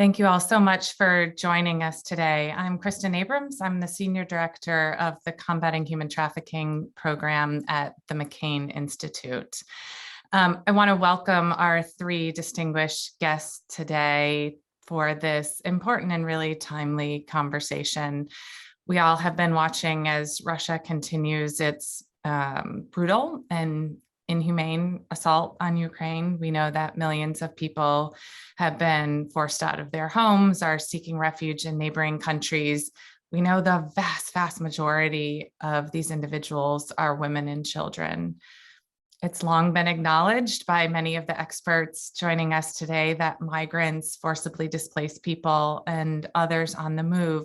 Thank you all so much for joining us today. I'm Kristen Abrams. I'm the Senior Director of the Combating Human Trafficking program at the McCain Institute. I want to welcome our three distinguished guests today for this important and really timely conversation. We all have been watching as Russia continues its brutal and inhumane assault on Ukraine. We know that millions of people have been forced out of their homes, are seeking refuge in neighboring countries. We know the vast majority of these individuals are women and children. It's long been acknowledged by many of the experts joining us today that migrants, forcibly displaced people, and others on the move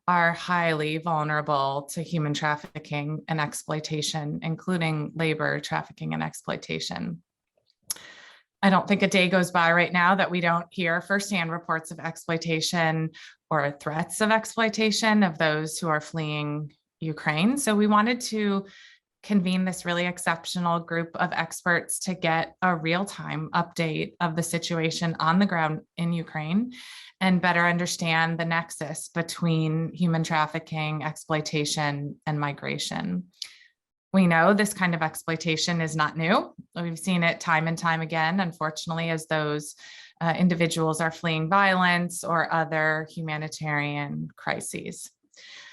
are highly vulnerable to human trafficking and exploitation, including labor trafficking and exploitation. I don't think a day goes by right now that we don't hear firsthand reports of exploitation or threats of exploitation of those who are fleeing Ukraine. So we wanted to convene this really exceptional group of experts to get a real-time update of the situation on the ground in Ukraine and better understand the nexus between human trafficking, exploitation, and migration. We know this kind of exploitation is not new. We've seen it time and time again, unfortunately, as those individuals are fleeing violence or other humanitarian crises.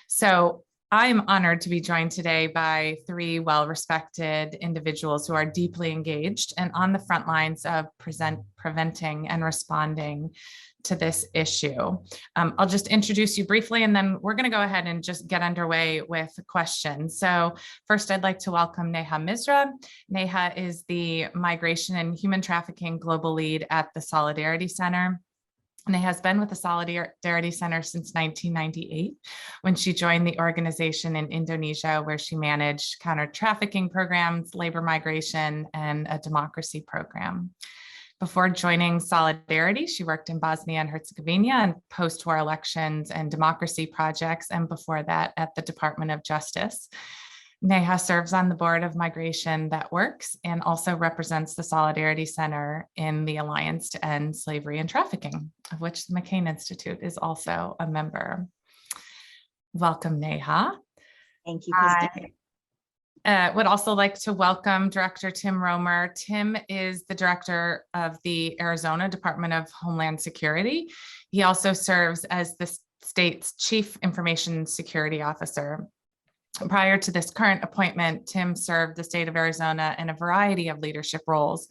So I'm honored to be joined today by three well-respected individuals who are deeply engaged and on the front lines of preventing and responding to this issue. I'll just introduce you briefly, and then we're going to go ahead and just get underway with questions. So first, I'd like to welcome Neha Misra. Neha is the Migration and Human Trafficking Global Lead at the Solidarity Center. Neha has been with the Solidarity Center since 1998, when she joined the organization in Indonesia, where she managed counter-trafficking programs, labor migration, and a democracy program. Before joining Solidarity, she worked in Bosnia and Herzegovina and post-war elections and democracy projects, and before that at the Department of Justice. Neha serves on the board of Migration That Works and also represents the Solidarity Center in the Alliance to End Slavery and Trafficking, of which the McCain Institute is also a member. Welcome, Neha. Thank you, Kristen. Would also like to welcome Director Tim Roemer. Tim is the director of the Arizona Department of Homeland Security. He also serves as the state's Chief Information Security Officer. Prior to this current appointment, Tim served the state of Arizona in a variety of leadership roles,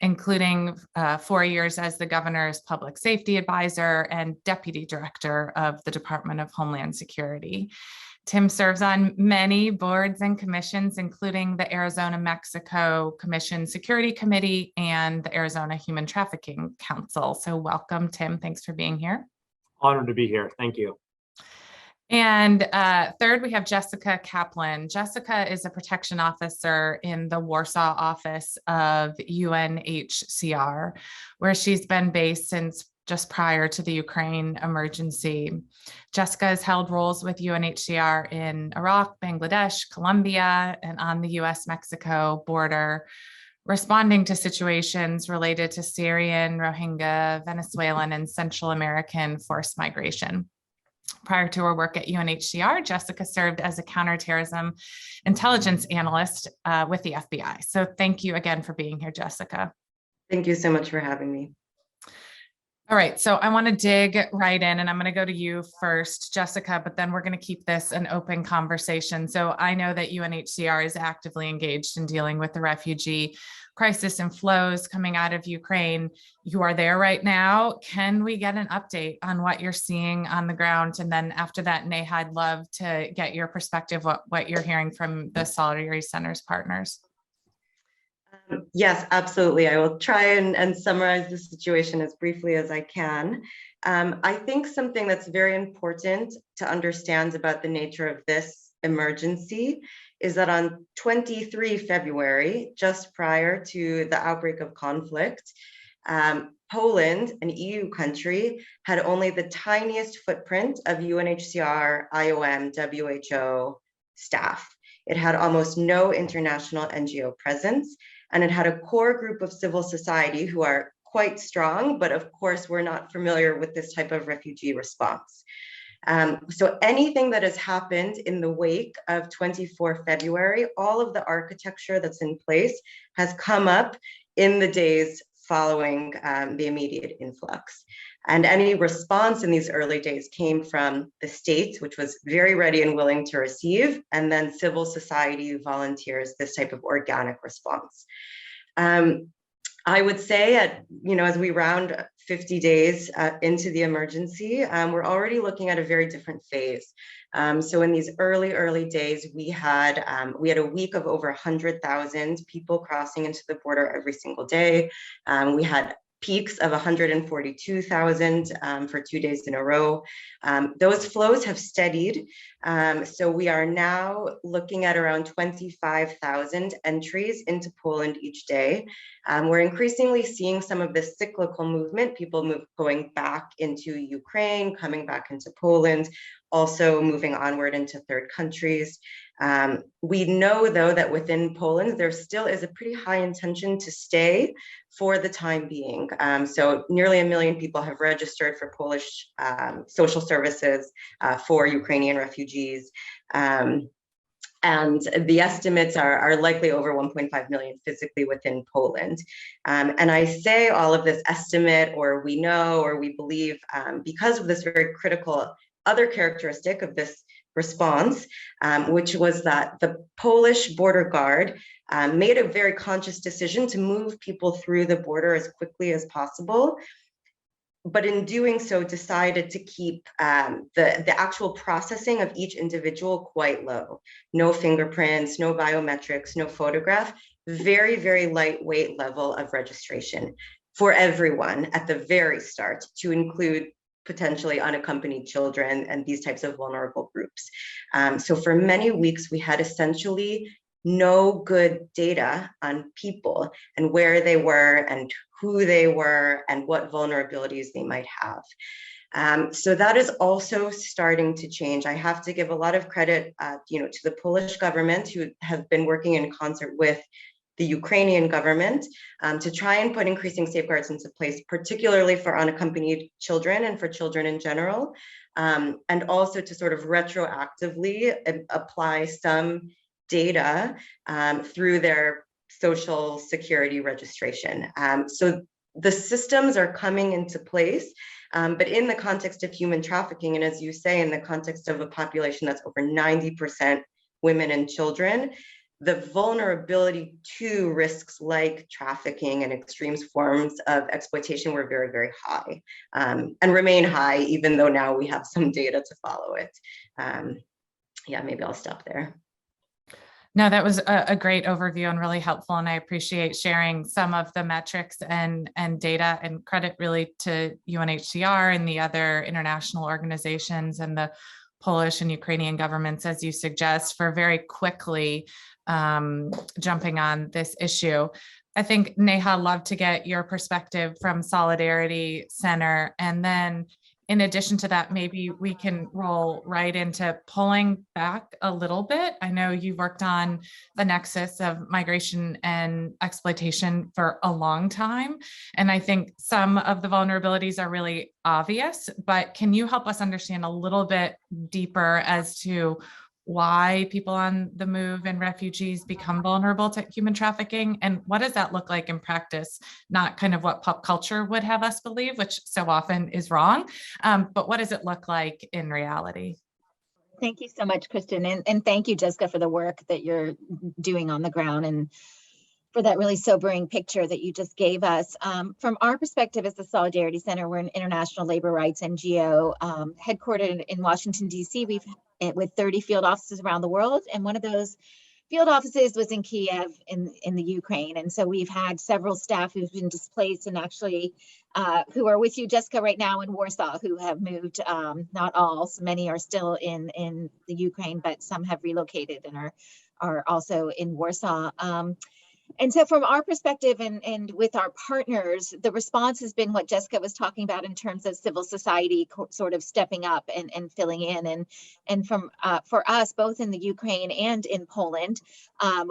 including 4 years as the governor's public safety advisor and deputy director of the Department of Homeland Security. Tim serves on many boards and commissions, including the Arizona-Mexico Commission Security Committee and the Arizona Human Trafficking Council. So welcome, Tim. Thanks for being here. Honored to be here. Thank you. And third, we have Jessica Kaplan. Jessica is a protection officer in the Warsaw office of UNHCR, where she's been based since just prior to the Ukraine emergency. Jessica has held roles with UNHCR in Iraq, Bangladesh, Colombia, and on the US-Mexico border, responding to situations related to Syrian, Rohingya, Venezuelan, and Central American forced migration. Prior to her work at UNHCR, Jessica served as a counterterrorism intelligence analyst with the FBI. So thank you again for being here, Jessica. Thank you so much for having me. All right, so I want to dig right in, and I'm going to go to you first, Jessica, but then we're going to keep this an open conversation. So I know that UNHCR is actively engaged in dealing with the refugee crisis and flows coming out of Ukraine. You are there right now. Can we get an update on what you're seeing on the ground? And then after that, Neha, I'd love to get your perspective, what you're hearing from the Solidarity Center's partners. Yes, absolutely. I will try and summarize the situation as briefly as I can. I think something that's very important to understand about the nature of this emergency is that on 23 February, just prior to the outbreak of conflict, Poland, an EU country, had only the tiniest footprint of UNHCR, IOM, WHO staff. It had almost no international NGO presence, and it had a core group of civil society who are quite strong, but of course, we're not familiar with this type of refugee response. So anything that has happened in the wake of 24 February, all of the architecture that's in place has come up in the days following the immediate influx. And any response in these early days came from the state, which was very ready and willing to receive, and then civil society volunteers, this type of organic response. I would say as we round 50 days into the emergency, we're already looking at a very different phase. So in these early days, we had a week of over 100,000 people crossing into the border every single day. We had peaks of 142,000 for 2 days in a row. Those flows have steadied. So we are now looking at around 25,000 entries into Poland each day. We're increasingly seeing some of this cyclical movement, people going back into Ukraine, coming back into Poland, also moving onward into third countries. We know, though, that within Poland, there still is a pretty high intention to stay for the time being. So nearly 1 million people have registered for Polish social services for Ukrainian refugees. And the estimates are likely over 1.5 million physically within Poland. And I say all of this estimate, or we know, or we believe, because of this very critical other characteristic of this response, which was that the Polish border guard made a very conscious decision to move people through the border as quickly as possible. But in doing so, decided to keep the actual processing of each individual quite low. No fingerprints, no biometrics, no photograph, very, very lightweight level of registration for everyone at the very start, to include potentially unaccompanied children and these types of vulnerable groups. So for many weeks, we had essentially no good data on people and where they were and who they were and what vulnerabilities they might have. So that is also starting to change. I have to give a lot of credit to the Polish government, who have been working in concert with the Ukrainian government to try and put increasing safeguards into place, particularly for unaccompanied children and for children in general, and also to sort of retroactively apply some data through their social security registration. So the systems are coming into place, but in the context of human trafficking, and as you say, in the context of a population that's over 90% women and children, the vulnerability to risks like trafficking and extreme forms of exploitation were very, very high, and remain high, even though now we have some data to follow it. Yeah, maybe I'll stop there. No, that was a great overview and really helpful. And I appreciate sharing some of the metrics and data, and credit really to UNHCR and the other international organizations and the Polish and Ukrainian governments, as you suggest, for very quickly jumping on this issue. I think, Neha, I'd love to get your perspective from Solidarity Center. And then in addition to that, maybe we can roll right into pulling back a little bit. I know you've worked on the nexus of migration and exploitation for a long time. And I think some of the vulnerabilities are really obvious, but can you help us understand a little bit deeper as to why people on the move and refugees become vulnerable to human trafficking? And what does that look like in practice? Not kind of what pop culture would have us believe, which so often is wrong, but what does it look like in reality? Thank you so much, Kristen. And thank you, Jessica, for the work that you're doing on the ground and for that really sobering picture that you just gave us. From our perspective as the Solidarity Center, we're an international labor rights NGO headquartered in Washington, D.C. We've with 30 field offices around the world. And one of those field offices was in Kiev in the Ukraine. And so we've had several staff who've been displaced and actually who are with you, Jessica, right now in Warsaw, who have moved, not all, so many are still in the Ukraine, but some have relocated and are also in Warsaw. And so from our perspective and with our partners, the response has been what Jessica was talking about in terms of civil society sort of stepping up and filling in. And from for us, both in the Ukraine and in Poland,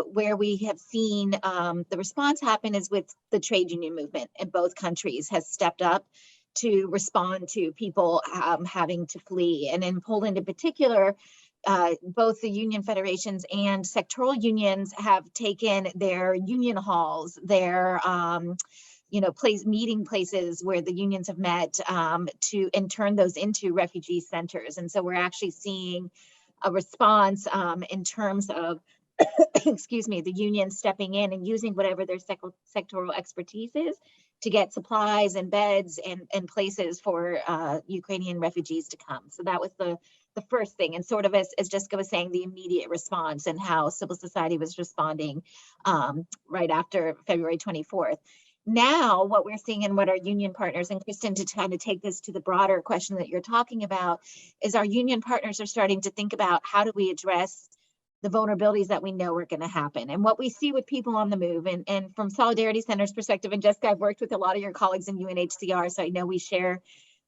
where we have seen the response happen is with the trade union movement in both countries has stepped up to respond to people having to flee. And in Poland in particular, both the union federations and sectoral unions have taken their union halls, their meeting places where the unions have met and turn those into refugee centers. And so we're actually seeing a response in terms of excuse me, the union stepping in and using whatever their sectoral expertise is to get supplies and beds and places for Ukrainian refugees to come. So that was the first thing. And sort of as Jessica was saying, the immediate response and how civil society was responding right after February 24th. Now, what we're seeing and what our union partners, and Kristen, to kind of take this to the broader question that you're talking about, is our union partners are starting to think about how do we address the vulnerabilities that we know are going to happen. And what we see with people on the move, and from Solidarity Center's perspective, and Jessica, I've worked with a lot of your colleagues in UNHCR, so I know we share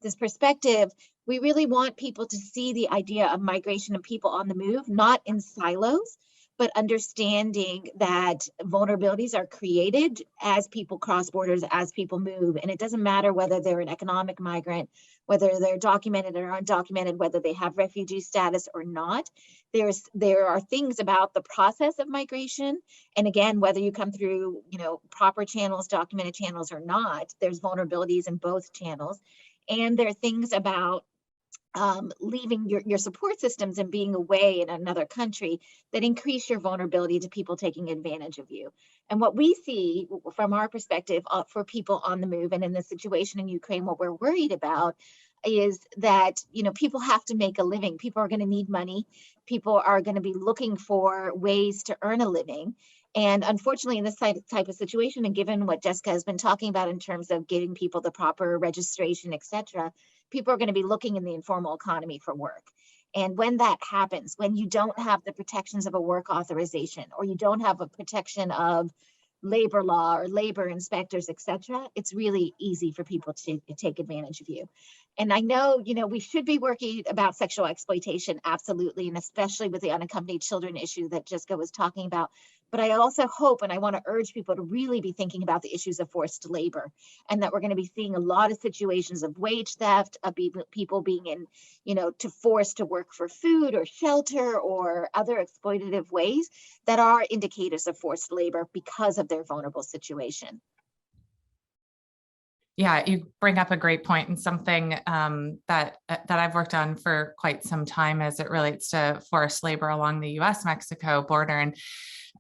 this perspective. We really want people to see the idea of migration and people on the move, not in silos, but understanding that vulnerabilities are created as people cross borders, as people move. And it doesn't matter whether they're an economic migrant, whether they're documented or undocumented, whether they have refugee status or not. There are things about the process of migration. And again, whether you come through, proper channels, documented channels or not, there's vulnerabilities in both channels. And there are things about leaving your support systems and being away in another country that increase your vulnerability to people taking advantage of you. And what we see from our perspective for people on the move and in the situation in Ukraine, what we're worried about is that, people have to make a living. People are going to need money. People are going to be looking for ways to earn a living. And unfortunately, in this type of situation, and given what Jessica has been talking about in terms of giving people the proper registration, et cetera, people are going to be looking in the informal economy for work. And when that happens, when you don't have the protections of a work authorization, or you don't have a protection of labor law or labor inspectors, et cetera, it's really easy for people to take advantage of you. And I know, we should be working about sexual exploitation, absolutely, and especially with the unaccompanied children issue that Jessica was talking about. But I also hope, and I want to urge people to really be thinking about the issues of forced labor, and that we're going to be seeing a lot of situations of wage theft, of people being in, forced to work for food or shelter or other exploitative ways that are indicators of forced labor because of their vulnerable situation. Yeah, you bring up a great point, and something that I've worked on for quite some time as it relates to forced labor along the U.S.-Mexico border. And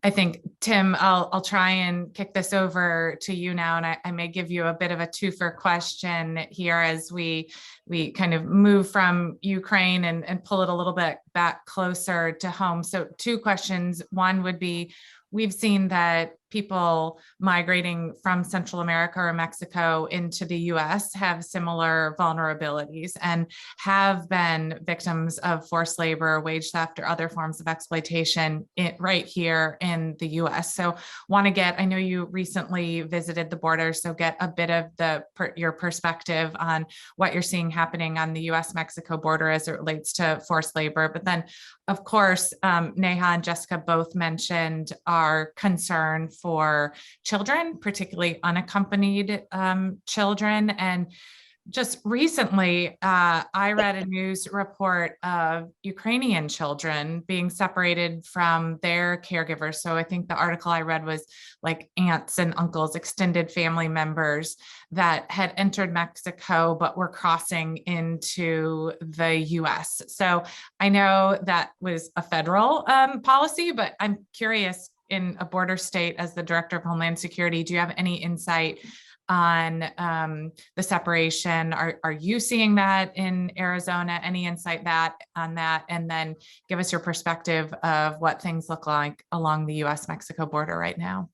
I think, Tim, I'll try and kick this over to you now, and I may give you a bit of a twofer question here as we kind of move from Ukraine and pull it a little bit back closer to home. So 2 questions. One would be, we've seen that people migrating from Central America or Mexico into the US have similar vulnerabilities and have been victims of forced labor, wage theft, or other forms of exploitation right here in the US. So I know you recently visited the border, so get a bit of your perspective on what you're seeing happening on the US-Mexico border as it relates to forced labor. But then, of course, Neha and Jessica both mentioned our concern for children, particularly unaccompanied children. And just recently, I read a news report of Ukrainian children being separated from their caregivers. So I think the article I read was like aunts and uncles, extended family members that had entered Mexico, but were crossing into the US. So I know that was a federal policy, but I'm curious, in a border state, as the Director of Homeland Security, do you have any insight on the separation? Are you seeing that in Arizona? Any insight on that? And then give us your perspective of what things look like along the US-Mexico border right now.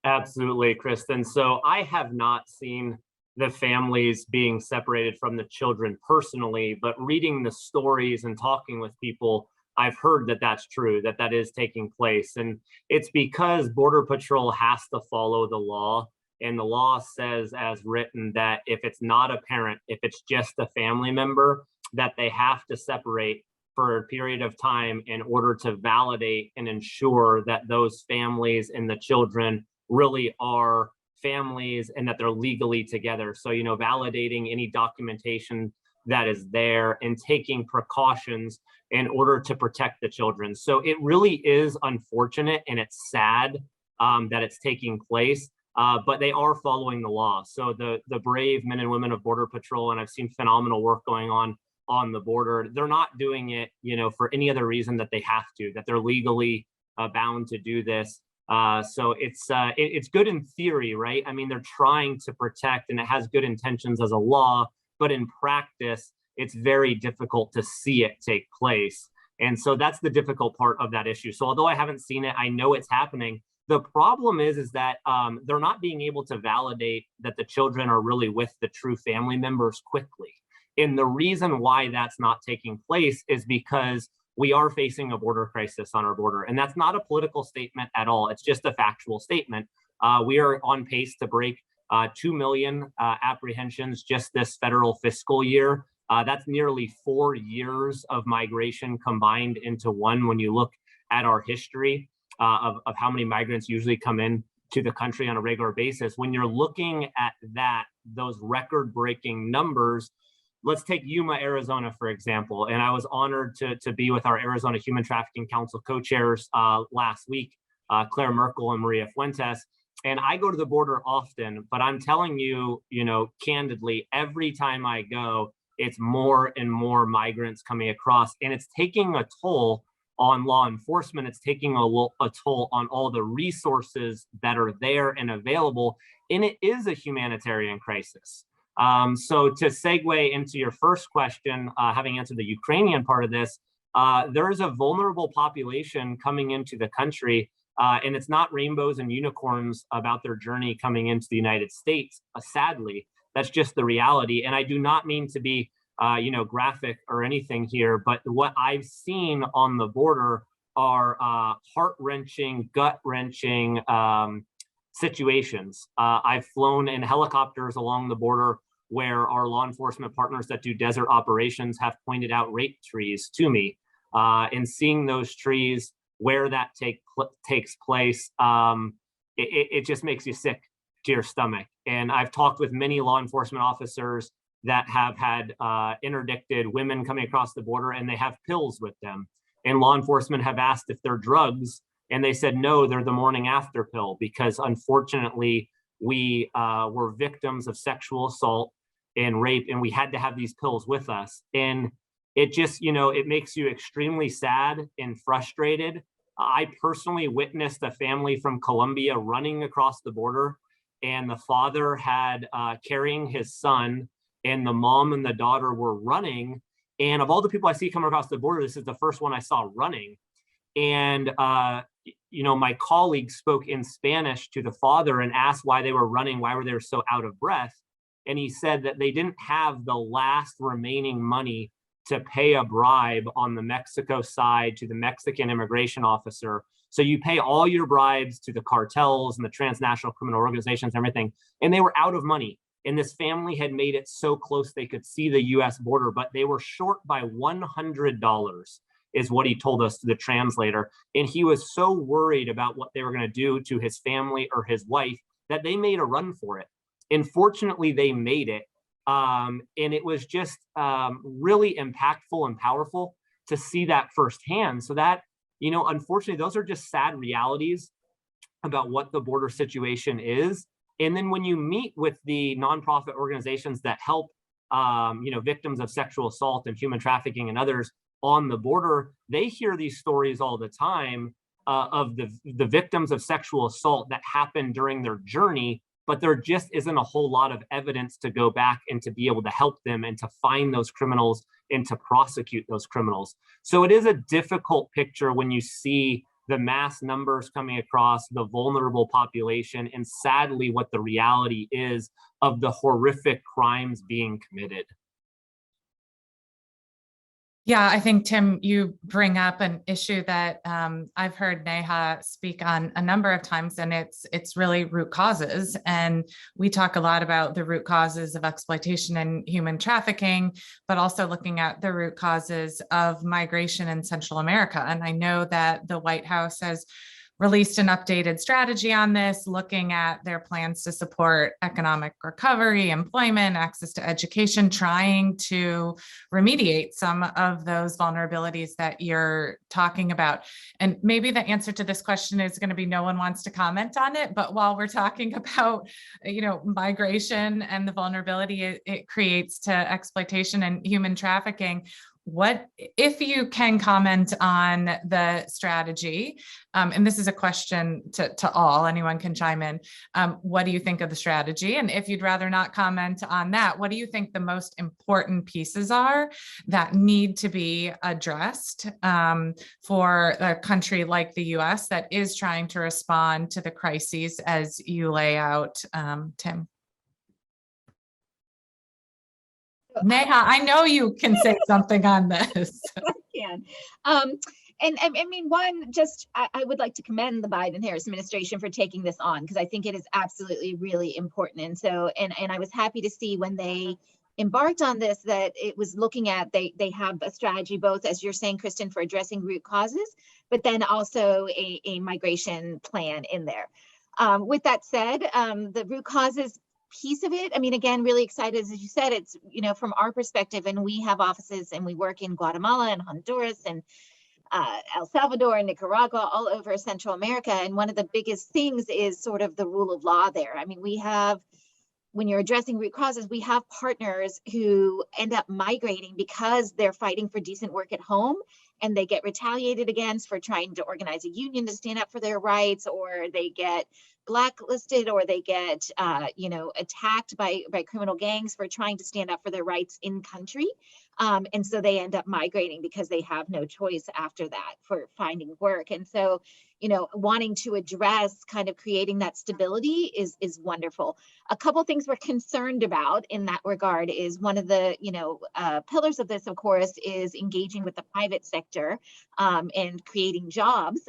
Absolutely, Kristen. So I have not seen the families being separated from the children personally, but reading the stories and talking with people I've heard that that's true, that that is taking place. And it's because Border Patrol has to follow the law. And the law says, as written, that if it's not a parent, if it's just a family member, that they have to separate for a period of time in order to validate and ensure that those families and the children really are families and that they're legally together. So, you know, validating any documentation that is there and taking precautions in order to protect the children. So it really is unfortunate and it's sad that it's taking place, but they are following the law. So the brave men and women of Border Patrol, and I've seen phenomenal work going on the border, they're not doing it, you know, for any other reason that they have to, that they're legally bound to do this. So it's good in theory, right? I mean, they're trying to protect and it has good intentions as a law, but in practice, it's very difficult to see it take place. And so that's the difficult part of that issue. So although I haven't seen it, I know it's happening. The problem is that they're not being able to validate that the children are really with the true family members quickly. And the reason why that's not taking place is because we are facing a border crisis on our border. And that's not a political statement at all. It's just a factual statement. We are on pace to break 2 million apprehensions just this federal fiscal year. That's nearly 4 years of migration combined into one when you look at our history of how many migrants usually come in to the country on a regular basis. When you're looking at that, those record-breaking numbers, let's take Yuma, Arizona, for example. And I was honored to be with our Arizona Human Trafficking Council co-chairs last week, Claire Merkel and Maria Fuentes. And I go to the border often, but I'm telling you, you know, candidly, every time I go, it's more and more migrants coming across, and it's taking a toll on law enforcement. It's taking a toll on all the resources that are there and available, and it is a humanitarian crisis. So to segue into your first question, having answered the Ukrainian part of this, there is a vulnerable population coming into the country, and it's not rainbows and unicorns about their journey coming into the United States. Sadly, that's just the reality. And I do not mean to be, you know, graphic or anything here, but what I've seen on the border are heart-wrenching, gut-wrenching situations. I've flown in helicopters along the border where our law enforcement partners that do desert operations have pointed out rape trees to me. And seeing those trees, where that takes place, it just makes you sick to your stomach. And I've talked with many law enforcement officers that have had interdicted women coming across the border, and they have pills with them. And law enforcement have asked if they're drugs, and they said, no, they're the morning after pill, because unfortunately, we were victims of sexual assault and rape, and we had to have these pills with us. And it just, you know, it makes you extremely sad and frustrated. I personally witnessed a family from Colombia running across the border, and the father had carrying his son, and the mom and the daughter were running. And of all the people I see coming across the border, this is the first one I saw running. And, you know, my colleague spoke in Spanish to the father and asked why they were running, why were they so out of breath? And he said that they didn't have the last remaining money to pay a bribe on the Mexico side to the Mexican immigration officer. So you pay all your bribes to the cartels and the transnational criminal organizations and everything, and they were out of money. And this family had made it so close they could see the US border, but they were short by $100 is what he told us to the translator. And he was so worried about what they were gonna do to his family or his wife that they made a run for it. And fortunately, they made it. And it was just really impactful and powerful to see that firsthand. So that, you know, unfortunately, those are just sad realities about what the border situation is. And then when you meet with the nonprofit organizations that help, you know, victims of sexual assault and human trafficking and others on the border, they hear these stories all the time of the victims of sexual assault that happened during their journey, but there just isn't a whole lot of evidence to go back and to be able to help them and to find those criminals and to prosecute those criminals. So it is a difficult picture when you see the mass numbers coming across, the vulnerable population, and sadly what the reality is of the horrific crimes being committed. Yeah, I think, Tim, you bring up an issue that I've heard Neha speak on a number of times, and it's really root causes. And we talk a lot about the root causes of exploitation and human trafficking, but also looking at the root causes of migration in Central America. And I know that the White House has released an updated strategy on this, looking at their plans to support economic recovery, employment, access to education, trying to remediate some of those vulnerabilities that you're talking about. And maybe the answer to this question is going to be no one wants to comment on it. But while we're talking about, migration and the vulnerability it creates to exploitation and human trafficking, what, if you can comment on the strategy, and this is a question to all, anyone can chime in, what do you think of the strategy? And if you'd rather not comment on that, what do you think the most important pieces are that need to be addressed for a country like the US that is trying to respond to the crises as you lay out, Tim? Neha, I know you can say something on this. I can. And I mean, I would like to commend the Biden-Harris administration for taking this on, because I think it is absolutely really important. And so, and I was happy to see when they embarked on this, that it was looking at, they have a strategy, both, as you're saying, Kristen, for addressing root causes, but then also a migration plan in there. With that said, the root causes piece of it, I mean, again, really excited, as you said, it's, from our perspective, and we have offices and we work in Guatemala and Honduras and El Salvador and Nicaragua, all over Central America. And one of the biggest things is sort of the rule of law there. I mean, when you're addressing root causes, we have partners who end up migrating because they're fighting for decent work at home, and they get retaliated against for trying to organize a union to stand up for their rights, or they get blacklisted, or they get attacked by criminal gangs for trying to stand up for their rights in country. And so they end up migrating because they have no choice after that for finding work. And so, wanting to address kind of creating that stability is wonderful. A couple of things we're concerned about in that regard is one of the, pillars of this, of course, is engaging with the private sector and creating jobs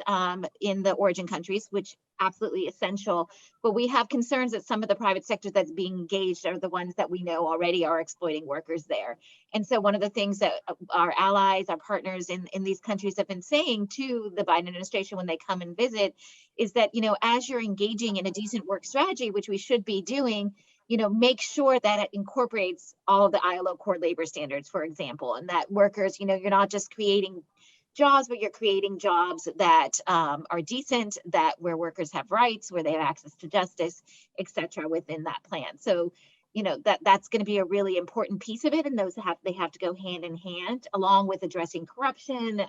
in the origin countries, which absolutely essential. But we have concerns that some of the private sector that's being engaged are the ones that we know already are exploiting workers there. And so one of the things that our allies, our partners in these countries have been saying to the Biden administration when they come and visit is that, as you're engaging in a decent work strategy, which we should be doing, make sure that it incorporates all of the ILO core labor standards, for example, and that workers, you're not just creating jobs, but you're creating jobs that are decent, that where workers have rights, where they have access to justice, et cetera, within that plan. So, that's going to be a really important piece of it, and they have to go hand in hand, along with addressing corruption,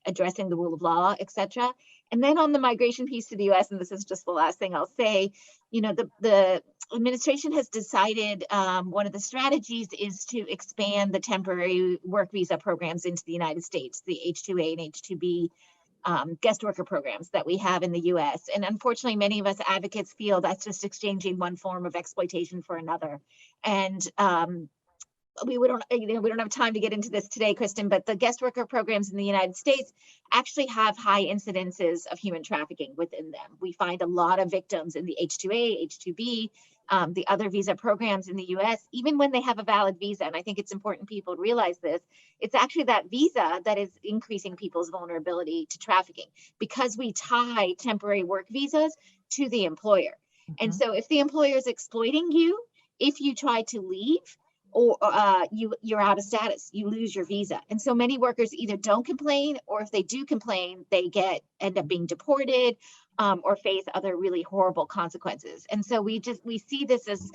addressing the rule of law, et cetera. And then on the migration piece to the U.S., and this is just the last thing I'll say, the administration has decided one of the strategies is to expand the temporary work visa programs into the United States, the H-2A and H-2B guest worker programs that we have in the U.S. And unfortunately, many of us advocates feel that's just exchanging one form of exploitation for another. And we don't have time to get into this today, Kristen, but the guest worker programs in the United States actually have high incidences of human trafficking within them. We find a lot of victims in the H-2A, H-2B, the other visa programs in the US, even when they have a valid visa. And I think it's important people realize this. It's actually that visa that is increasing people's vulnerability to trafficking, because we tie temporary work visas to the employer. Mm-hmm. And so if the employer is exploiting you, if you try to leave, or you're out of status, you lose your visa. And so many workers either don't complain, or if they do complain, they end up being deported or face other really horrible consequences. And so we see this as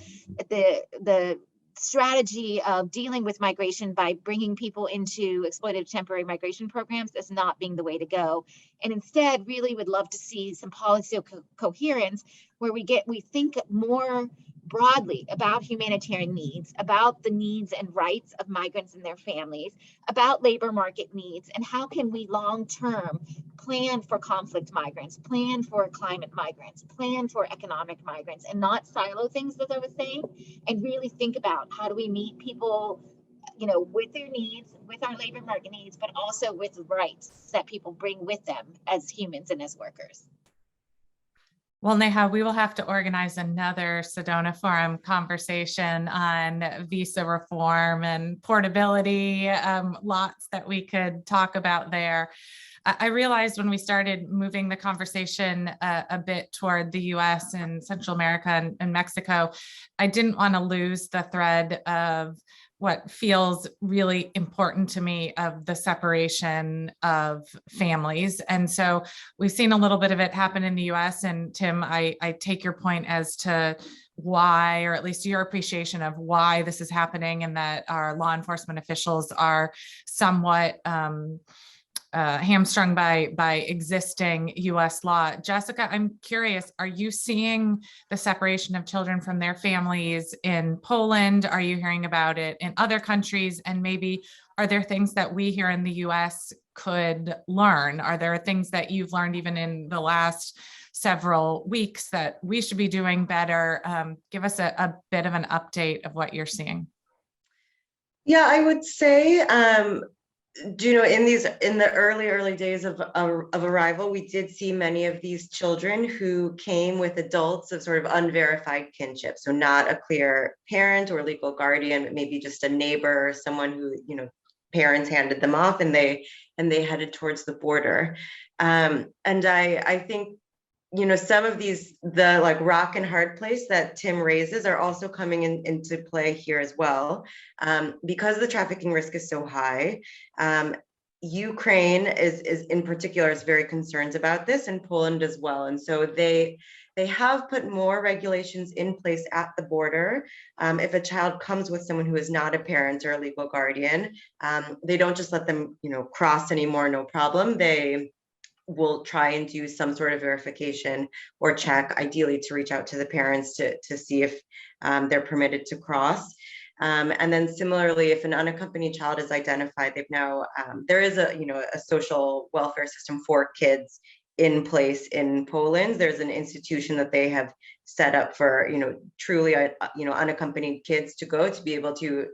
the strategy of dealing with migration by bringing people into exploitative temporary migration programs as not being the way to go. And instead, really would love to see some policy coherence where we think more broadly about humanitarian needs, about the needs and rights of migrants and their families, about labor market needs, and how can we long-term plan for conflict migrants, plan for climate migrants, plan for economic migrants, and not silo things, as I was saying, and really think about how do we meet people with their needs, with our labor market needs, but also with rights that people bring with them as humans and as workers. Well, Neha, we will have to organize another Sedona Forum conversation on visa reform and portability, lots that we could talk about there. I realized when we started moving the conversation a bit toward the US and Central America and Mexico, I didn't want to lose the thread of what feels really important to me of the separation of families. And so we've seen a little bit of it happen in the US. And Tim, I take your point as to why, or at least your appreciation of why this is happening, and that our law enforcement officials are somewhat hamstrung by existing US law. Jessica, I'm curious, are you seeing the separation of children from their families in Poland? Are you hearing about it in other countries? And maybe are there things that we here in the US could learn? Are there things that you've learned even in the last several weeks that we should be doing better? Give us a bit of an update of what you're seeing. Yeah, I would say, in the early days of arrival, we did see many of these children who came with adults of sort of unverified kinship. So not a clear parent or legal guardian, but maybe just a neighbor or someone who, parents handed them off and they headed towards the border. And I think, some of the like rock and hard place that Tim raises are also coming into play here as well. Because the trafficking risk is so high, Ukraine is in particular is very concerned about this, and Poland as well. And so they have put more regulations in place at the border. If a child comes with someone who is not a parent or a legal guardian, they don't just let them, cross anymore, no problem. They will try and do some sort of verification or check, ideally to reach out to the parents to see if they're permitted to cross. And then similarly, if an unaccompanied child is identified, they've now, there is a social welfare system for kids in place in Poland. There's an institution that they have set up for, truly, unaccompanied kids to go to be able to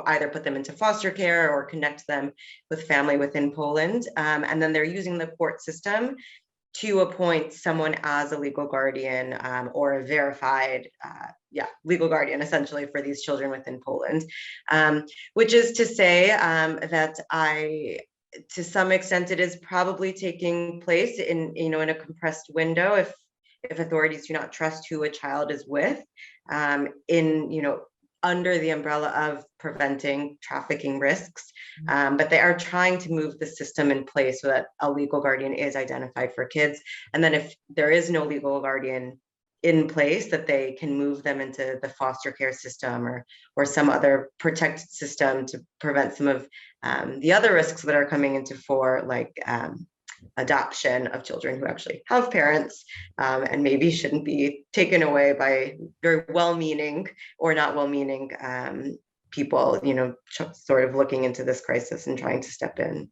either put them into foster care or connect them with family within Poland. And then they're using the court system to appoint someone as a legal guardian or a verified legal guardian, essentially, for these children within Poland. Which is to say that to some extent, it is probably taking place in a compressed window if authorities do not trust who a child is with, under the umbrella of preventing trafficking risks. But they are trying to move the system in place so that a legal guardian is identified for kids. And then if there is no legal guardian in place, that they can move them into the foster care system or some other protected system to prevent some of the other risks that are coming into fore, like adoption of children who actually have parents and maybe shouldn't be taken away by very well-meaning or not well-meaning people, sort of looking into this crisis and trying to step in.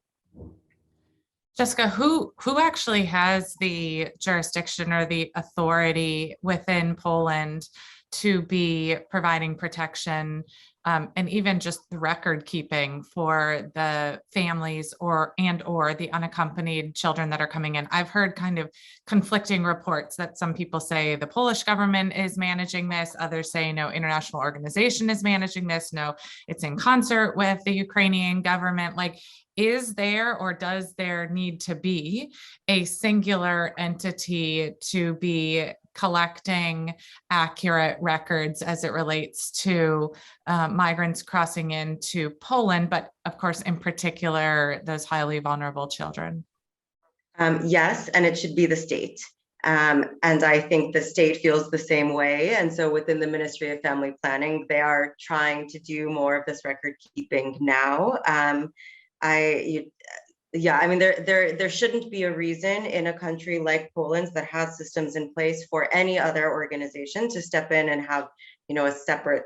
Jessica, who actually has the jurisdiction or the authority within Poland to be providing protection and even just the record keeping for the families or the unaccompanied children that are coming in? I've heard kind of conflicting reports that some people say the Polish government is managing this, others say no, international organization is managing this, no, it's in concert with the Ukrainian government. Like, is there or does there need to be a singular entity to be collecting accurate records as it relates to migrants crossing into Poland, but of course, in particular, those highly vulnerable children? Yes, and it should be the state. And I think the state feels the same way. And so within the Ministry of Family Planning, they are trying to do more of this record keeping now. There shouldn't be a reason in a country like Poland that has systems in place for any other organization to step in and have, a separate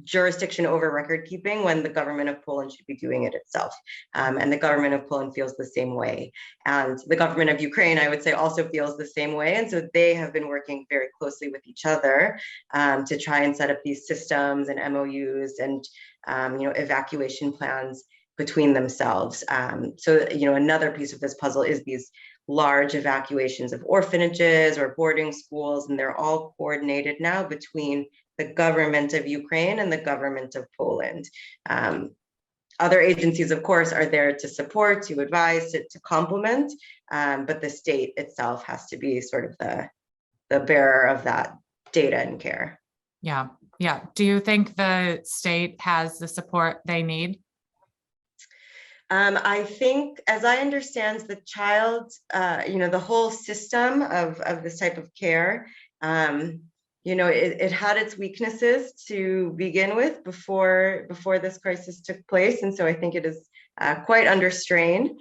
jurisdiction over record keeping when the government of Poland should be doing it itself. And the government of Poland feels the same way. And the government of Ukraine, I would say, also feels the same way. And so they have been working very closely with each other to try and set up these systems and MOUs and evacuation plans between themselves. So another piece of this puzzle is these large evacuations of orphanages or boarding schools, and they're all coordinated now between the government of Ukraine and the government of Poland. Other agencies, of course, are there to support, to advise, to complement, but the state itself has to be sort of the bearer of that data and care. Yeah. Do you think the state has the support they need? I think, as I understand, the child, the whole system of this type of care, it had its weaknesses to begin with before this crisis took place. And so I think it is quite under strain,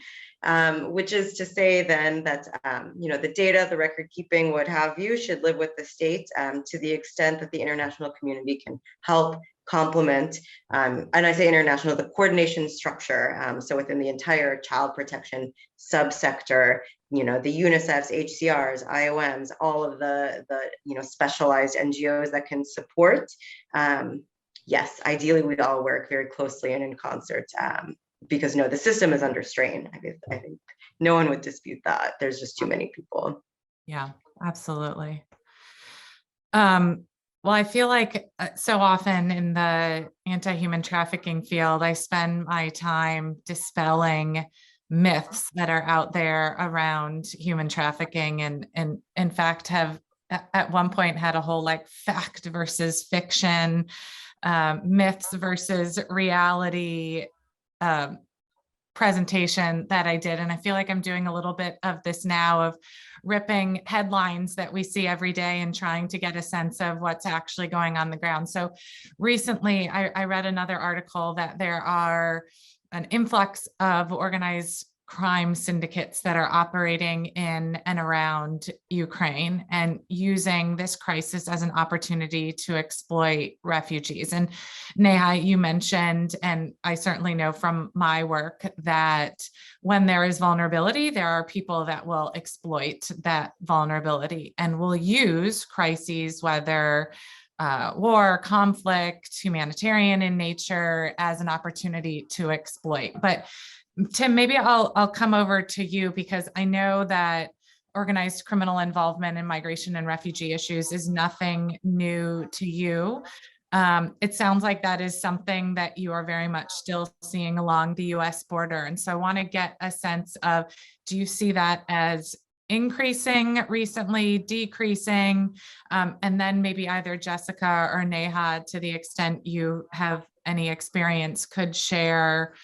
which is to say then that, the data, the record keeping, what have you, should live with the state to the extent that the international community can help complement, and I say international, the coordination structure. So within the entire child protection subsector, the UNICEFs, HCRs, IOMs, all of the specialized NGOs that can support. Yes, ideally we'd all work very closely and in concert because the system is under strain. I think no one would dispute that. There's just too many people. Yeah, absolutely. Well, I feel like so often in the anti-human trafficking field, I spend my time dispelling myths that are out there around human trafficking, and in fact have at one point had a whole fact versus fiction, myths versus reality presentation that I did. And I feel like I'm doing a little bit of this now, of ripping headlines that we see every day and trying to get a sense of what's actually going on the ground. So recently I read another article that there are an influx of organized crime syndicates that are operating in and around Ukraine and using this crisis as an opportunity to exploit refugees. And Neha, you mentioned, and I certainly know from my work, that when there is vulnerability, there are people that will exploit that vulnerability and will use crises, whether war, conflict, humanitarian in nature, as an opportunity to exploit. But Tim, maybe I'll come over to you, because I know that organized criminal involvement in migration and refugee issues is nothing new to you. It sounds like that is something that you are very much still seeing along the US border. And so I want to get a sense of, do you see that as increasing recently, decreasing? And then maybe either Jessica or Neha, to the extent you have any experience, could share,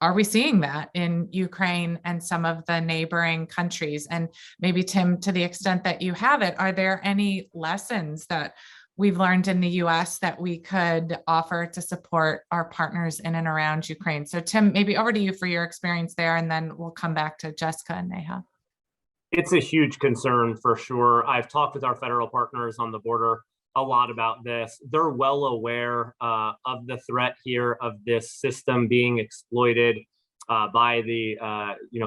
are we seeing that in Ukraine and some of the neighboring countries? And maybe Tim, to the extent that you have it, are there any lessons that we've learned in the US that we could offer to support our partners in and around Ukraine? So Tim, maybe over to you for your experience there, and then we'll come back to Jessica and Neha. It's a huge concern for sure. I've talked with our federal partners on the border a lot about this. They're well aware of the threat here of this system being exploited by the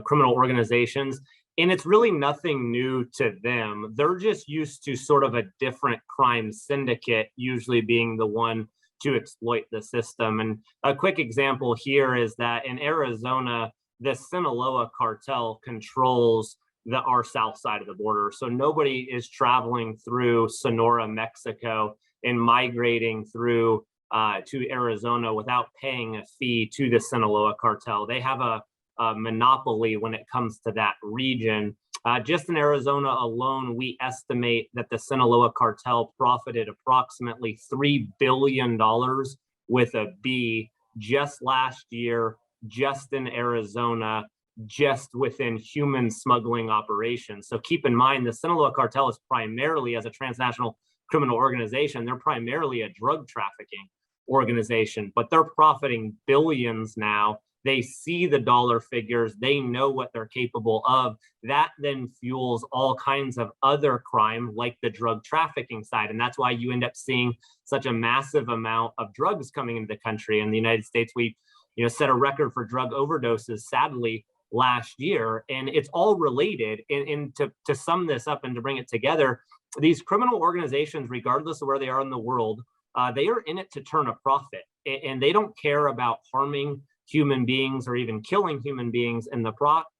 criminal organizations. And it's really nothing new to them. They're just used to sort of a different crime syndicate, usually being the one to exploit the system. And a quick example here is that in Arizona, the Sinaloa cartel controls our south side of the border. So nobody is traveling through Sonora, Mexico, and migrating through to Arizona without paying a fee to the Sinaloa cartel. They have a monopoly when it comes to that region. Just in Arizona alone, we estimate that the Sinaloa cartel profited approximately $3 billion with a B just last year, just in Arizona, just within human smuggling operations. So keep in mind, the Sinaloa cartel is primarily, as a transnational criminal organization, they're primarily a drug trafficking organization, but they're profiting billions now they see the dollar figures, they know what they're capable of. That then fuels all kinds of other crime, like the drug trafficking side. And that's why you end up seeing such a massive amount of drugs coming into the country. In the United States, we set a record for drug overdoses, sadly, last year. And it's all related. And to sum this up and to bring it together, these criminal organizations, regardless of where they are in the world, they are in it to turn a profit. And they don't care about harming human beings or even killing human beings in the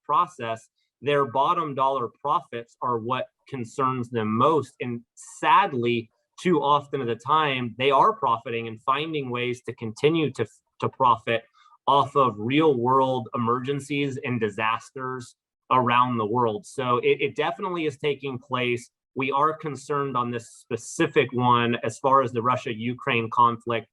process. Their bottom dollar profits are what concerns them most. And sadly, too often at the time, they are profiting and finding ways to continue to profit off of real world emergencies and disasters around the world. So it definitely is taking place. We are concerned on this specific one as far as the Russia-Ukraine conflict,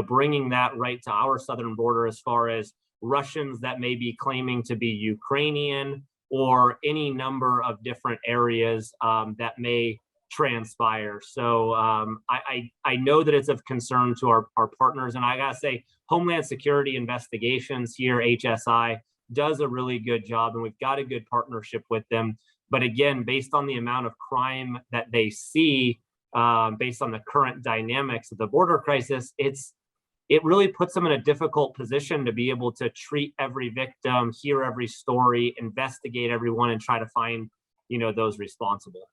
bringing that right to our southern border as far as Russians that may be claiming to be Ukrainian or any number of different areas that may transpire. So I know that it's of concern to our partners. And I gotta say, Homeland Security Investigations here, HSI, does a really good job, and we've got a good partnership with them. But again, based on the amount of crime that they see, based on the current dynamics of the border crisis, it really puts them in a difficult position to be able to treat every victim, hear every story, investigate everyone, and try to find, those responsible.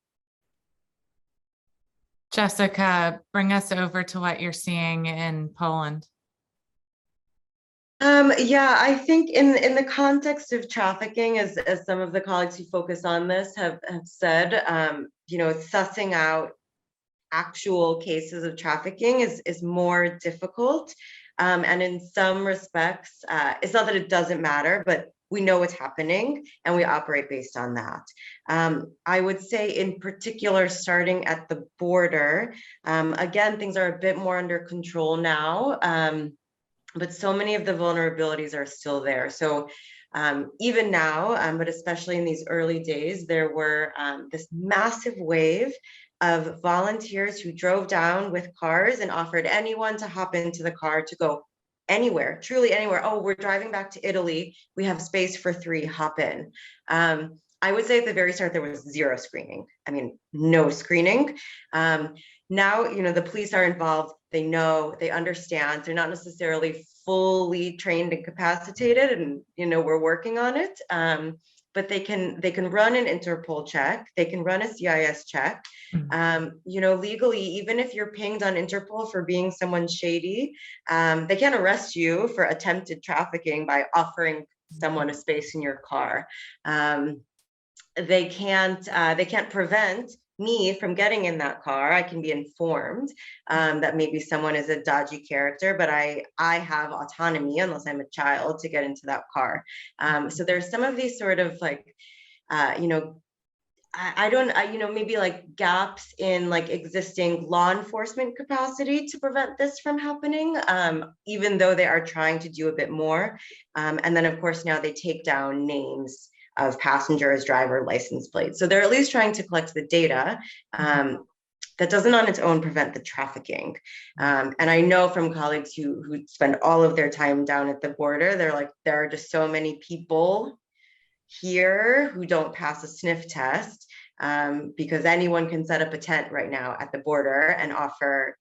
Jessica, bring us over to what you're seeing in Poland. Yeah, I think in the context of trafficking, as some of the colleagues who focus on this have said, sussing out actual cases of trafficking is more difficult. And in some respects, it's not that it doesn't matter, but we know what's happening and we operate based on that. I would say in particular, starting at the border, again, things are a bit more under control now. But so many of the vulnerabilities are still there. So even now, but especially in these early days, there were this massive wave of volunteers who drove down with cars and offered anyone to hop into the car to go anywhere, truly anywhere. Oh, we're driving back to Italy. We have space for 3, hop in. I would say at the very start, there was zero screening. I mean, no screening. Now, the police are involved. They know, they understand. They're not necessarily fully trained and capacitated, and we're working on it. But they can run an Interpol check. They can run a CIS check. Legally, even if you're pinged on Interpol for being someone shady, they can't arrest you for attempted trafficking by offering someone a space in your car. They can't prevent me from getting in that car. I can be informed that maybe someone is a dodgy character, but I have autonomy, unless I'm a child, to get into that car. So there's some of these sort of like, maybe like gaps in like existing law enforcement capacity to prevent this from happening, even though they are trying to do a bit more. And then of course, now they take down names of passengers, driver, license plates. So they're at least trying to collect the data. That doesn't on its own prevent the trafficking. And I know from colleagues who spend all of their time down at the border, they're like, there are just so many people here who don't pass a sniff test, because anyone can set up a tent right now at the border and offer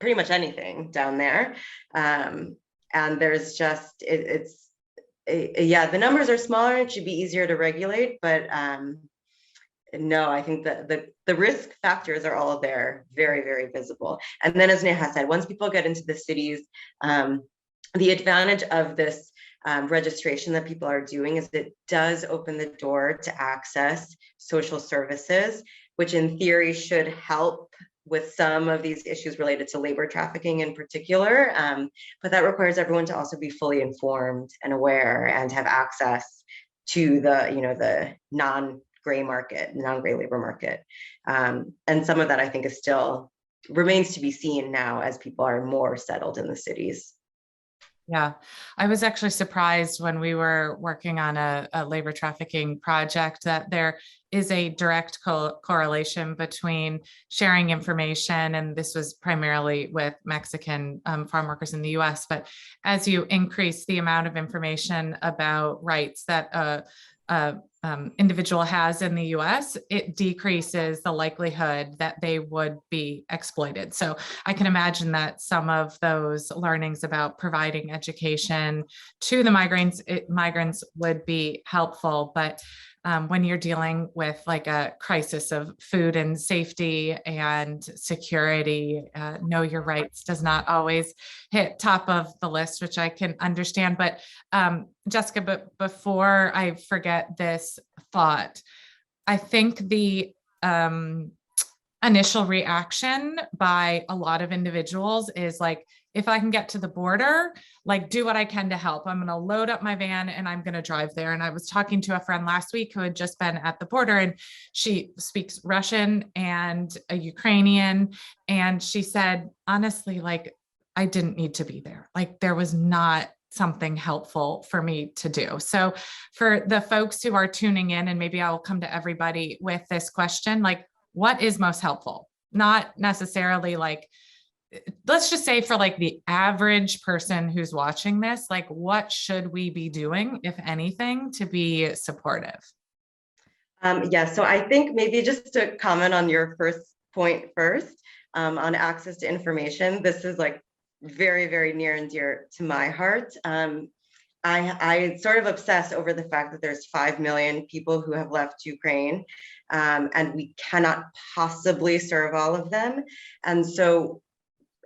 pretty much anything down there. And there's just, yeah, the numbers are smaller. It should be easier to regulate, but no, I think that the risk factors are all there, very, very visible. And then, as Neha said, once people get into the cities, the advantage of this registration that people are doing is it does open the door to access social services, which in theory should help with some of these issues related to labor trafficking in particular. But that requires everyone to also be fully informed and aware and have access to the non-gray market, non-gray labor market. And some of that I think is still remains to be seen now as people are more settled in the cities. Yeah, I was actually surprised when we were working on a labor trafficking project that there is a direct correlation between sharing information, and this was primarily with Mexican farm workers in the US, but as you increase the amount of information about rights that individual has in the US, it decreases the likelihood that they would be exploited. So I can imagine that some of those learnings about providing education to the migrants would be helpful. But when you're dealing with like a crisis of food and safety and security, know your rights does not always hit top of the list, which I can understand. But Jessica, but before I forget this thought, I think the initial reaction by a lot of individuals is like, if I can get to the border, like do what I can to help. I'm going to load up my van and I'm going to drive there. And I was talking to a friend last week who had just been at the border, and she speaks Russian and a Ukrainian. And she said, honestly, like I didn't need to be there. Like there was not something helpful for me to do. So for the folks who are tuning in, and maybe I'll come to everybody with this question, like what is most helpful? Not necessarily like, let's just say for like the average person who's watching this, like what should we be doing, if anything, to be supportive? Yeah, so I think maybe just to comment on your first point first, on access to information, this is like very, very near and dear to my heart. I sort of obsess over the fact that there's 5 million people who have left Ukraine, and we cannot possibly serve all of them. And so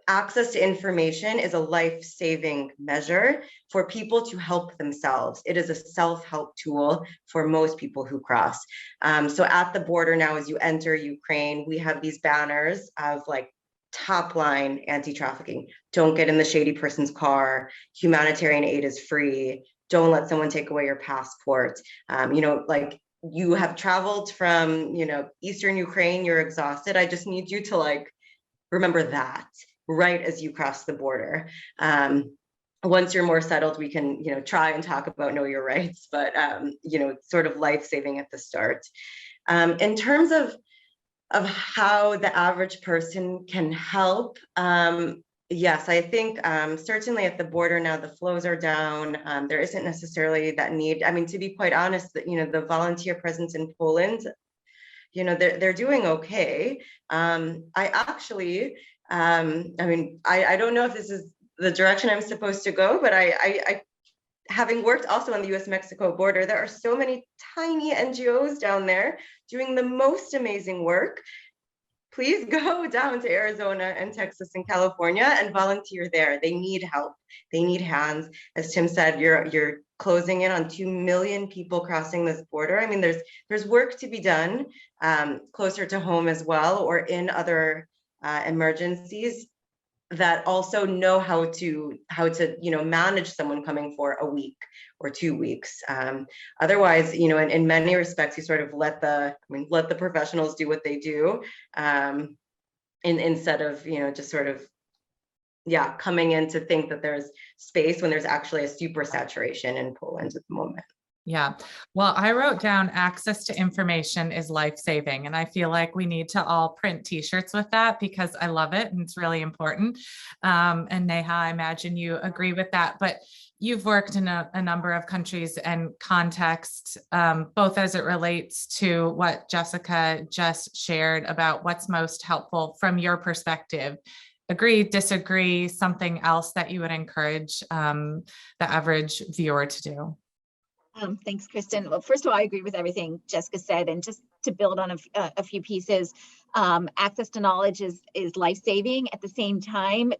access to information is a life-saving measure for people to help themselves. It is a self-help tool for most people who cross. So at the border now, as you enter Ukraine, we have these banners of like top line anti-trafficking. Don't get in the shady person's car. Humanitarian aid is free. Don't let someone take away your passport. Like you have traveled from, Eastern Ukraine, you're exhausted. I just need you to like, remember that right as you cross the border. Once you're more settled, we can, try and talk about know your rights, but, sort of life-saving at the start. In terms of how the average person can help, yes, I think certainly at the border now, the flows are down. There isn't necessarily that need. I mean, to be quite honest, the volunteer presence in Poland, they're doing okay. I actually, I don't know if this is the direction I'm supposed to go, but I having worked also on the US-Mexico border, there are so many tiny NGOs down there doing the most amazing work. Please go down to Arizona and Texas and California and volunteer there. They need help. They need hands. As Tim said, you're closing in on 2 million people crossing this border. I mean, there's work to be done closer to home as well, or in other emergencies that also know how to manage someone coming for a week or 2 weeks. Otherwise, in many respects, you sort of let the professionals do what they do, instead of just sort of coming in to think that there's space when there's actually a super saturation in Poland at the moment. Yeah, well, I wrote down access to information is life-saving, and I feel like we need to all print t-shirts with that because I love it and it's really important. And Neha, I imagine you agree with that, but you've worked in a number of countries and contexts, both as it relates to what Jessica just shared about what's most helpful from your perspective. Agree, disagree, something else that you would encourage the average viewer to do? Thanks, Kristen. Well, first of all, I agree with everything Jessica said, and just to build on a few pieces, access to knowledge is life-saving. At the same time,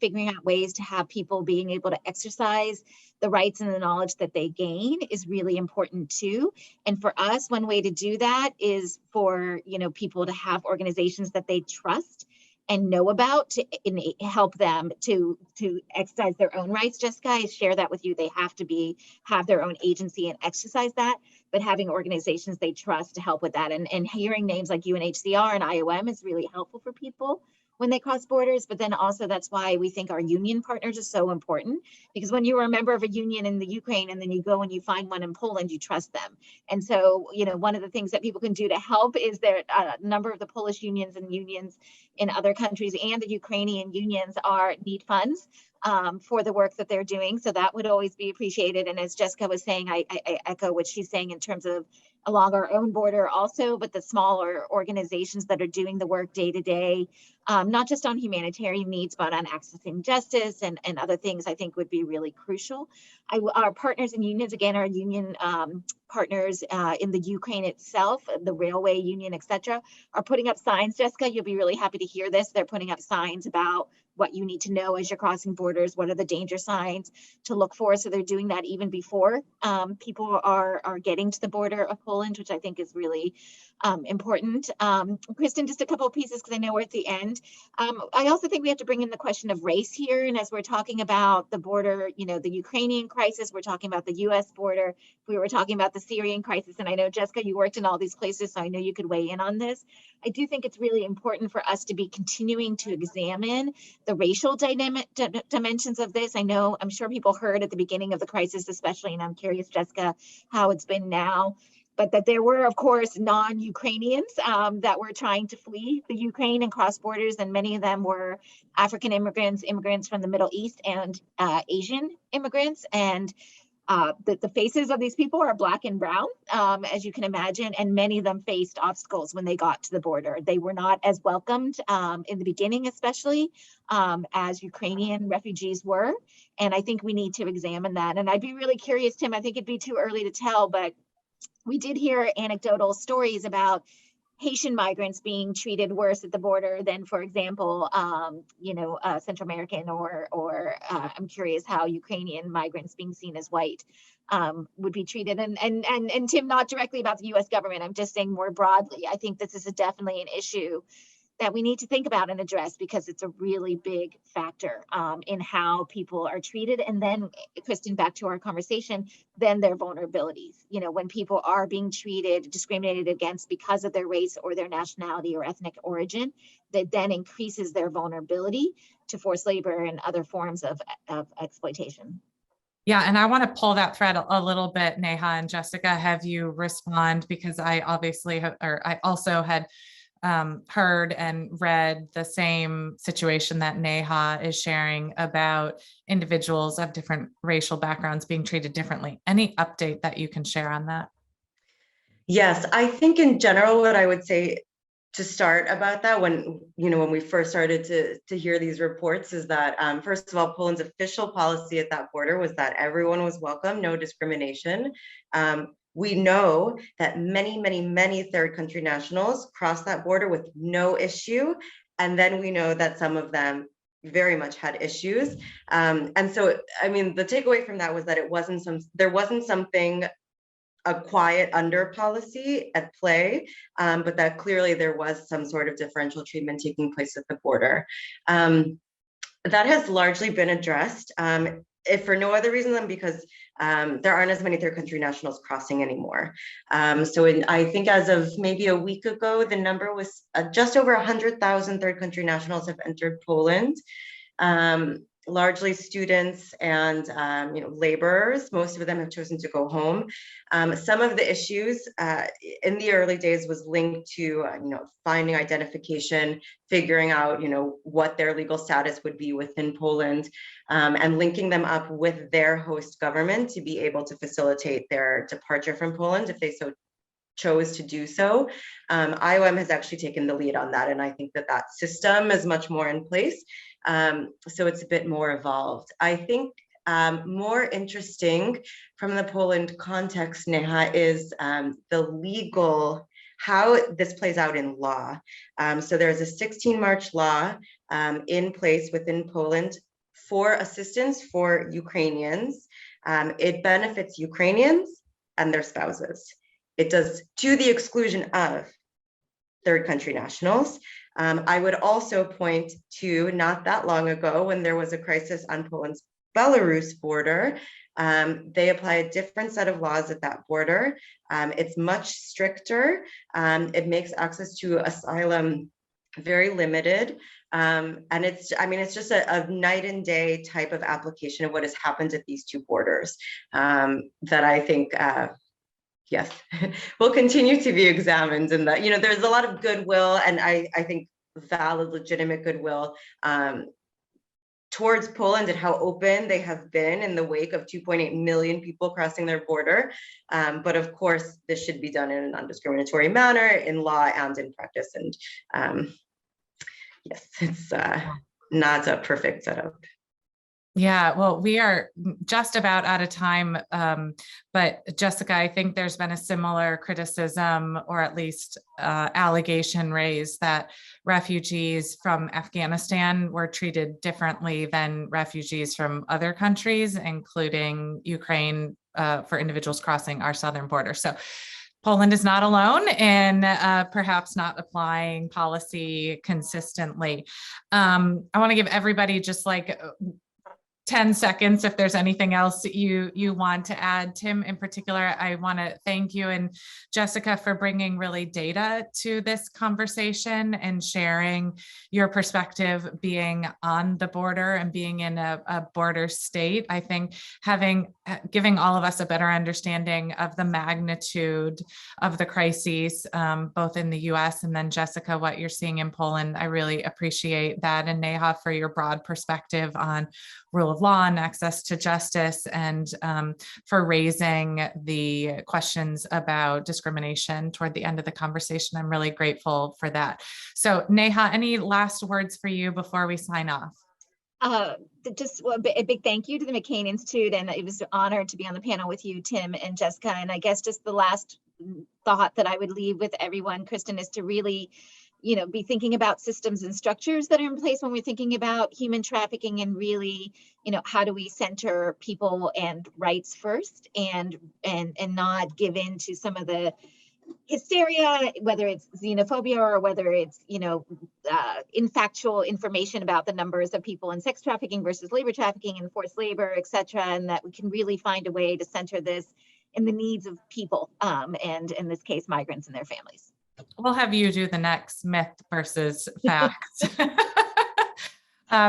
figuring out ways to have people being able to exercise the rights and the knowledge that they gain is really important too. And for us, one way to do that is for people to have organizations that they trust and know about to help them to exercise their own rights. Jessica, I share that with you. They have to have their own agency and exercise that, but having organizations they trust to help with that. And hearing names like UNHCR and IOM is really helpful for people when they cross borders, but then also that's why we think our union partners are so important, because when you are a member of a union in the Ukraine and then you go and you find one in Poland, you trust them. And so, one of the things that people can do to help is there a number of the Polish unions and unions in other countries and the Ukrainian unions need funds for the work that they're doing. So that would always be appreciated. And as Jessica was saying, I echo what she's saying in terms of along our own border also, but the smaller organizations that are doing the work day to day, not just on humanitarian needs, but on accessing justice and other things, I think would be really crucial. Our partners in unions, again, our union partners in the Ukraine itself, the railway union, et cetera, are putting up signs. Jessica, you'll be really happy to hear this. They're putting up signs about what you need to know as you're crossing borders, what are the danger signs to look for. So they're doing that even before people are getting to the border of Poland, which I think is really important. Kristen, just a couple of pieces because I know we're at the end. I also think we have to bring in the question of race here. And as we're talking about the border, the Ukrainian crisis, we're talking about the US border, we were talking about the Syrian crisis. And I know, Jessica, you worked in all these places, so I know you could weigh in on this. I do think it's really important for us to be continuing to examine the racial dimensions of this. I'm sure people heard at the beginning of the crisis, especially, and I'm curious, Jessica, how it's been now, but that there were, of course, non-Ukrainians that were trying to flee the Ukraine and cross borders, and many of them were African immigrants from the Middle East, and Asian immigrants. And the faces of these people are Black and brown, as you can imagine, and many of them faced obstacles when they got to the border. They were not as welcomed in the beginning, especially as Ukrainian refugees were. And I think we need to examine that. And I'd be really curious, Tim, I think it'd be too early to tell, but we did hear anecdotal stories about Haitian migrants being treated worse at the border than, for example, Central American or I'm curious how Ukrainian migrants being seen as white would be treated. And Tim, not directly about the U.S. government, I'm just saying more broadly, I think this is definitely an issue that we need to think about and address because it's a really big factor in how people are treated. And then, Kristen, back to our conversation, then their vulnerabilities. When people are being treated, discriminated against because of their race or their nationality or ethnic origin, that then increases their vulnerability to forced labor and other forms of exploitation. Yeah, and I want to pull that thread a little bit, Neha and Jessica, have you respond, because I also had heard and read the same situation that Neha is sharing about individuals of different racial backgrounds being treated differently. Any update that you can share on that? Yes, I think in general, what I would say to start about that when we first started to hear these reports is that first of all, Poland's official policy at that border was that everyone was welcome, no discrimination. We know that many third country nationals cross that border with no issue. And then we know that some of them very much had issues. And so, the takeaway from that was that there wasn't something, a quiet under policy at play, but that clearly there was some sort of differential treatment taking place at the border. That has largely been addressed, if for no other reason than because there aren't as many third country nationals crossing anymore. I think as of maybe a week ago, the number was just over 100,000 third country nationals have entered Poland. Largely students and laborers. Most of them have chosen to go home. Some of the issues in the early days was linked to finding identification, figuring out what their legal status would be within Poland, and linking them up with their host government to be able to facilitate their departure from Poland if they so chose to do so. IOM has actually taken the lead on that, and I think that system is much more in place. So it's a bit more evolved. I think more interesting from the Poland context, Neha, is the legal, how this plays out in law. So there's a 16 March law in place within Poland for assistance for Ukrainians. It benefits Ukrainians and their spouses. It does to the exclusion of third country nationals. I would also point to not that long ago when there was a crisis on Poland's Belarus border. They apply a different set of laws at that border. It's much stricter. It makes access to asylum very limited. And it's just a night and day type of application of what has happened at these two borders that I think, yes, will continue to be examined. And that, there's a lot of goodwill, and I think valid, legitimate goodwill towards Poland and how open they have been in the wake of 2.8 million people crossing their border. But of course, this should be done in a non-discriminatory manner in law and in practice. And yes, it's not a perfect setup. Yeah, well, we are just about out of time, but Jessica, I think there's been a similar criticism, or at least allegation raised, that refugees from Afghanistan were treated differently than refugees from other countries, including Ukraine, for individuals crossing our southern border. So Poland is not alone in perhaps not applying policy consistently. I want to give everybody just like 10 seconds if there's anything else you want to add. Tim, in particular, I want to thank you and Jessica for bringing really data to this conversation and sharing your perspective, being on the border and being in a border state. I think giving all of us a better understanding of the magnitude of the crises, both in the US and then Jessica, what you're seeing in Poland, I really appreciate that. And Neha, for your broad perspective on rule of law and access to justice, and for raising the questions about discrimination toward the end of the conversation. I'm really grateful for that. So Neha, any last words for you before we sign off? Just a big thank you to the McCain Institute, and it was an honor to be on the panel with you, Tim and Jessica. And I guess just the last thought that I would leave with everyone, Kristen, is to really be thinking about systems and structures that are in place when we're thinking about human trafficking, and really, how do we center people and rights first, and not give in to some of the hysteria, whether it's xenophobia or whether it's, infactual information about the numbers of people in sex trafficking versus labor trafficking and forced labor, et cetera, and that we can really find a way to center this in the needs of people, and in this case, migrants and their families. We'll have you do the next myth versus fact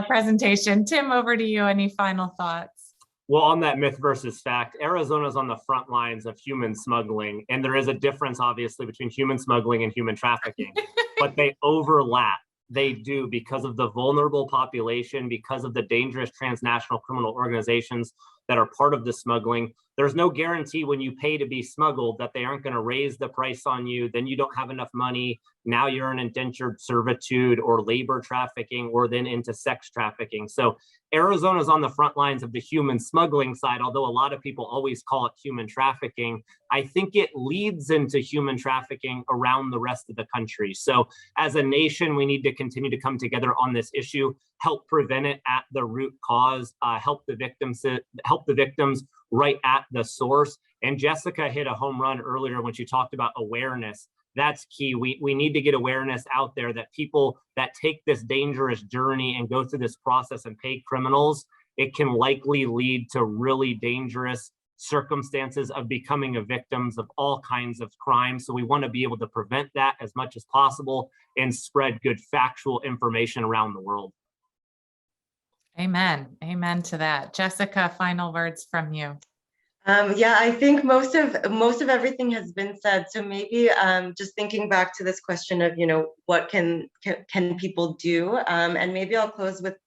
presentation. Tim, over to you. Any final thoughts? Well, on that myth versus fact, Arizona's on the front lines of human smuggling, and there is a difference, obviously, between human smuggling and human trafficking, but they overlap. They do, because of the vulnerable population, because of the dangerous transnational criminal organizations that are part of the smuggling. There's no guarantee when you pay to be smuggled that they aren't going to raise the price on you. Then you don't have enough money. Now you're in indentured servitude or labor trafficking, or then into sex trafficking. So Arizona's on the front lines of the human smuggling side, although a lot of people always call it human trafficking. I think it leads into human trafficking around the rest of the country. So as a nation, we need to continue to come together on this issue, help prevent it at the root cause, help the victims right at the source. And Jessica hit a home run earlier when she talked about awareness. That's key. We need to get awareness out there that people that take this dangerous journey and go through this process and pay criminals, it can likely lead to really dangerous circumstances of becoming a victims of all kinds of crimes. So we want to be able to prevent that as much as possible and spread good factual information around the world. Amen. Amen to that. Jessica, final words from you. Yeah, I think most of everything has been said. So maybe just thinking back to this question of, what can people do? And maybe I'll close with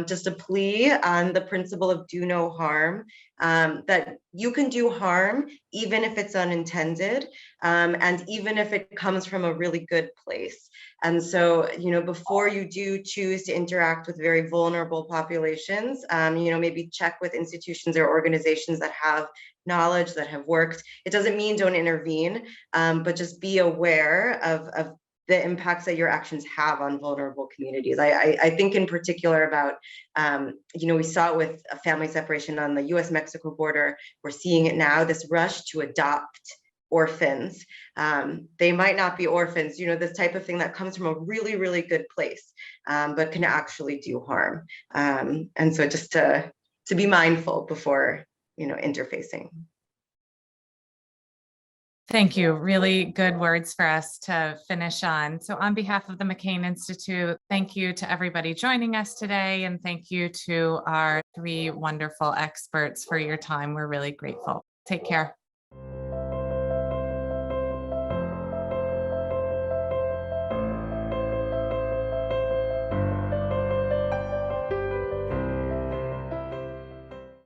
just a plea on the principle of do no harm, that you can do harm even if it's unintended, and even if it comes from a really good place. And so, before you do choose to interact with very vulnerable populations, maybe check with institutions or organizations that have knowledge, that have worked. It doesn't mean don't intervene, but just be aware of the impacts that your actions have on vulnerable communities. I think in particular about, we saw it with a family separation on the US-Mexico border. We're seeing it now, this rush to adopt orphans. They might not be orphans, this type of thing that comes from a really, really good place, but can actually do harm. And so just to be mindful before, interfacing. Thank you. Really good words for us to finish on. So on behalf of the McCain Institute, thank you to everybody joining us today. And thank you to our 3 wonderful experts for your time. We're really grateful. Take care.